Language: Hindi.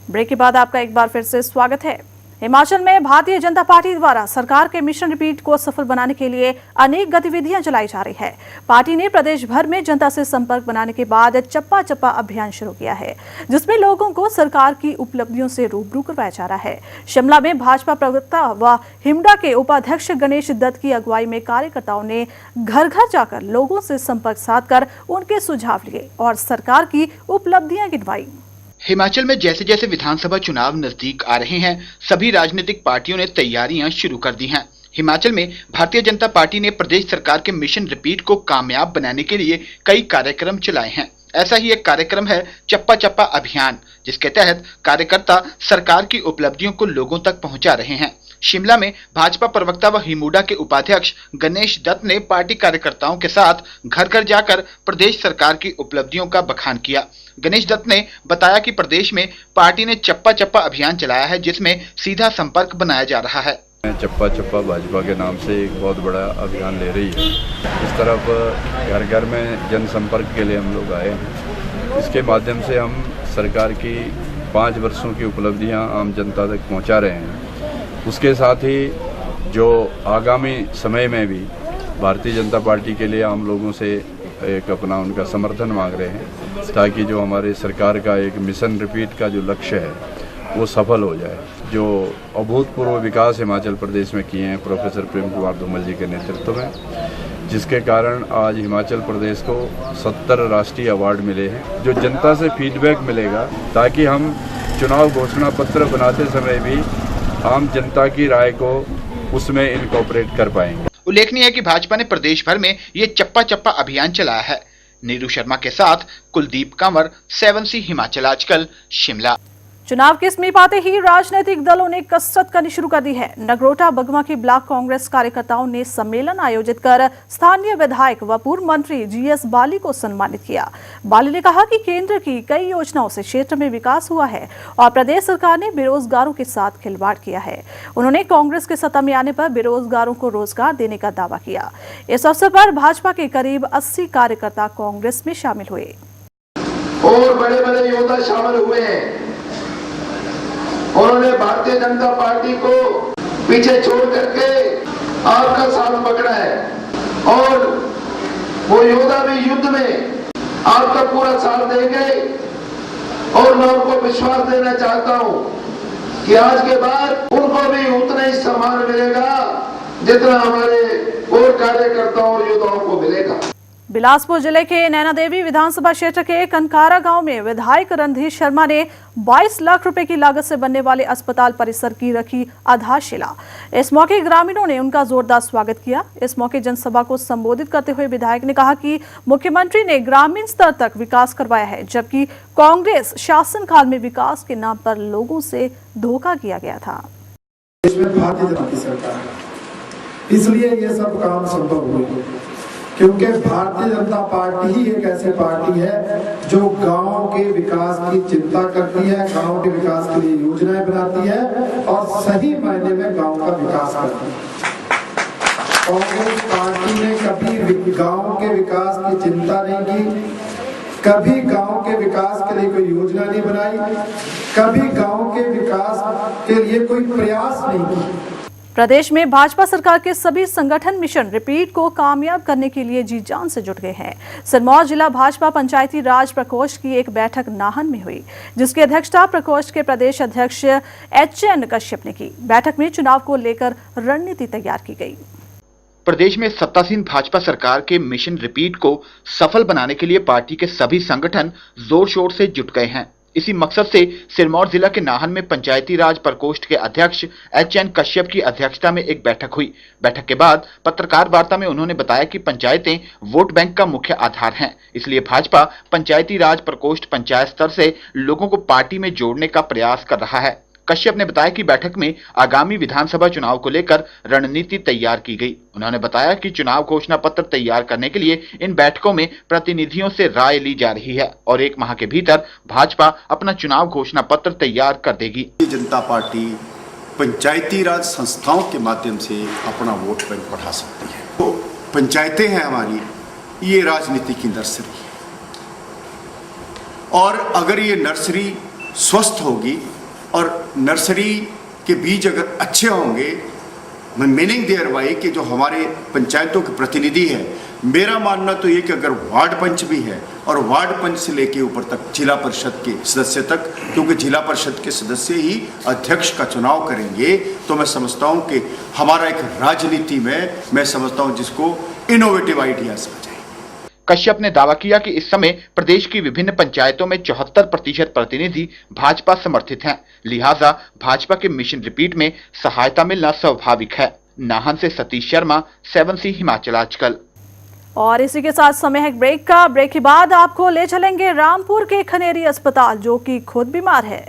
ब्रेक के बाद आपका एक बार फिर से स्वागत है। हिमाचल में भारतीय जनता पार्टी द्वारा सरकार के मिशन रिपीट को सफल बनाने के लिए अनेक गतिविधियां चलाई जा रही है। पार्टी ने प्रदेश भर में जनता से संपर्क बनाने के बाद चप्पा चप्पा अभियान शुरू किया है, जिसमें लोगों को सरकार की उपलब्धियों से रूबरू करवाया जा रहा है। शिमला में भाजपा प्रवक्ता व हिमडा के उपाध्यक्ष गणेश दत्त की अगुवाई में कार्यकर्ताओं ने घर घर जाकर लोगों से संपर्क साधकर उनके सुझाव लिए और सरकार की उपलब्धियां गिनवाई। हिमाचल में जैसे जैसे विधानसभा चुनाव नजदीक आ रहे हैं, सभी राजनीतिक पार्टियों ने तैयारियां शुरू कर दी हैं। हिमाचल में भारतीय जनता पार्टी ने प्रदेश सरकार के मिशन रिपीट को कामयाब बनाने के लिए कई कार्यक्रम चलाए हैं। ऐसा ही एक कार्यक्रम है चप्पा चप्पा अभियान, जिसके तहत कार्यकर्ता सरकार की उपलब्धियों को लोगों तक पहुंचा रहे हैं। शिमला में भाजपा प्रवक्ता व हिमुडा के उपाध्यक्ष गणेश दत्त ने पार्टी कार्यकर्ताओं के साथ घर घर जाकर प्रदेश सरकार की उपलब्धियों का बखान किया। गणेश दत्त ने बताया कि प्रदेश में पार्टी ने चप्पा चप्पा अभियान चलाया है, जिसमें सीधा संपर्क बनाया जा रहा है। चप्पा चप्पा भाजपा के नाम से एक बहुत बड़ा अभियान ले रही है। इस तरफ घर घर में जनसंपर्क के लिए हम लोग आए हैं। इसके माध्यम से हम सरकार की 5 वर्षों की उपलब्धियां आम जनता तक पहुंचा रहे हैं। उसके साथ ही जो आगामी समय में भी भारतीय जनता पार्टी के लिए आम लोगों से एक अपना उनका समर्थन मांग रहे हैं, ताकि जो हमारे सरकार का एक मिशन रिपीट का जो लक्ष्य है वो सफल हो जाए। जो अभूतपूर्व विकास हिमाचल प्रदेश में किए हैं प्रोफेसर प्रेम कुमार धूमल जी के नेतृत्व में, जिसके कारण आज हिमाचल प्रदेश को 70 राष्ट्रीय अवार्ड मिले हैं। जो जनता से फीडबैक मिलेगा, ताकि हम चुनाव घोषणा पत्र बनाते समय भी आम जनता की राय को उसमें इनकॉर्पोरेट कर पाएंगे। उल्लेखनीय है कि भाजपा ने प्रदेश भर में ये चप्पा चप्पा अभियान चलाया है। नीरू शर्मा के साथ कुलदीप कंवर, 7C हिमाचल आजकल, शिमला। चुनाव के समीप आते ही राजनीतिक दलों ने कसरत करनी शुरू कर दी है। नगरोटा बगवा की ब्लॉक कांग्रेस कार्यकर्ताओं ने सम्मेलन आयोजित कर स्थानीय विधायक व पूर्व मंत्री GS बाली को सम्मानित किया। बाली ने कहा कि केंद्र की कई योजनाओं से क्षेत्र में विकास हुआ है और प्रदेश सरकार ने बेरोजगारों के साथ खिलवाड़ किया है। उन्होंने कांग्रेस के सत्ता में आने पर बेरोजगारों को रोजगार देने का दावा किया। इस अवसर पर भाजपा के करीब 80 कार्यकर्ता कांग्रेस में शामिल हुए और बड़े बड़े योद्धा शामिल हुए हैं। उन्होंने भारतीय जनता पार्टी को पीछे छोड़ करके आपका साथ पकड़ा है और वो योद्धा भी युद्ध में आपका पूरा साथ देंगे। और मैं उनको विश्वास देना चाहता हूं कि आज के बाद उनको भी उतना ही सम्मान मिलेगा जितना हमारे और कार्यकर्ताओं और योद्धाओं को मिलेगा। बिलासपुर जिले के नैना देवी विधानसभा क्षेत्र के कनकारा गांव में विधायक रणधीर शर्मा ने 22 लाख रुपए की लागत से बनने वाले अस्पताल परिसर की रखी आधारशिला। इस मौके ग्रामीणों ने उनका जोरदार स्वागत किया। इस मौके जनसभा को संबोधित करते हुए विधायक ने कहा कि मुख्यमंत्री ने ग्रामीण स्तर तक विकास करवाया है, जबकि कांग्रेस शासनकाल में विकास के नाम पर लोगों से धोखा किया गया था। भारतीय जनता सरकार, इसलिए ये सब काम संभव हुए, क्योंकि भारतीय जनता पार्टी ही एक ऐसी पार्टी है जो गांव के विकास की चिंता करती है, गांव के विकास के लिए योजनाएं बनाती है और सही मायने में गांव का विकास करती है। कांग्रेस पार्टी ने कभी गांव के विकास की चिंता नहीं की, कभी गांव के विकास के लिए कोई योजना नहीं बनाई, कभी गांव के विकास के लिए कोई प्रयास नहीं किया। प्रदेश में भाजपा सरकार के सभी संगठन मिशन रिपीट को कामयाब करने के लिए जी जान से जुट गए हैं। सिरमौर जिला भाजपा पंचायती राज प्रकोष्ठ की एक बैठक नाहन में हुई, जिसकी अध्यक्षता प्रकोष्ठ के प्रदेश अध्यक्ष HN कश्यप ने की। बैठक में चुनाव को लेकर रणनीति तैयार की गई। प्रदेश में सत्तासीन भाजपा सरकार के मिशन रिपीट को सफल बनाने के लिए पार्टी के सभी संगठन जोर शोर से जुट गए हैं। इसी मकसद से सिरमौर जिला के नाहन में पंचायती राज प्रकोष्ठ के अध्यक्ष HN कश्यप की अध्यक्षता में एक बैठक हुई। बैठक के बाद पत्रकार वार्ता में उन्होंने बताया कि पंचायतें वोट बैंक का मुख्य आधार हैं, इसलिए भाजपा पंचायती राज प्रकोष्ठ पंचायत स्तर से लोगों को पार्टी में जोड़ने का प्रयास कर रहा है। कश्यप ने बताया कि बैठक में आगामी विधानसभा चुनाव को लेकर रणनीति तैयार की गई। उन्होंने बताया कि चुनाव घोषणा पत्र तैयार करने के लिए इन बैठकों में प्रतिनिधियों से राय ली जा रही है और 1 माह के भीतर भाजपा अपना चुनाव घोषणा पत्र तैयार कर देगी। जनता पार्टी पंचायती राज संस्थाओं के माध्यम से अपना वोट बैंक बढ़ा सकती है। तो पंचायतें हैं हमारी, ये राजनीति की नर्सरी है और अगर ये नर्सरी स्वस्थ होगी और नर्सरी के बीज अगर अच्छे होंगे, मीनिंग देयर बाई कि जो हमारे पंचायतों के प्रतिनिधि है, मेरा मानना तो ये कि अगर वार्ड पंच भी है और वार्ड पंच से लेके ऊपर तक जिला परिषद के सदस्य तक, क्योंकि जिला परिषद के सदस्य ही अध्यक्ष का चुनाव करेंगे, तो मैं समझता हूँ कि हमारा एक राजनीति में मैं समझता हूँ जिसको इनोवेटिव आइडियाज आ जाए। कश्यप ने दावा किया कि इस समय प्रदेश की विभिन्न पंचायतों में 74% प्रतिनिधि भाजपा समर्थित हैं, लिहाजा भाजपा के मिशन रिपीट में सहायता मिलना स्वाभाविक है। नाहन से सतीश शर्मा, 7C हिमाचल आजकल। और इसी के साथ समय है ब्रेक का। ब्रेक के बाद आपको ले चलेंगे रामपुर के खनेरी अस्पताल, जो कि खुद बीमार है।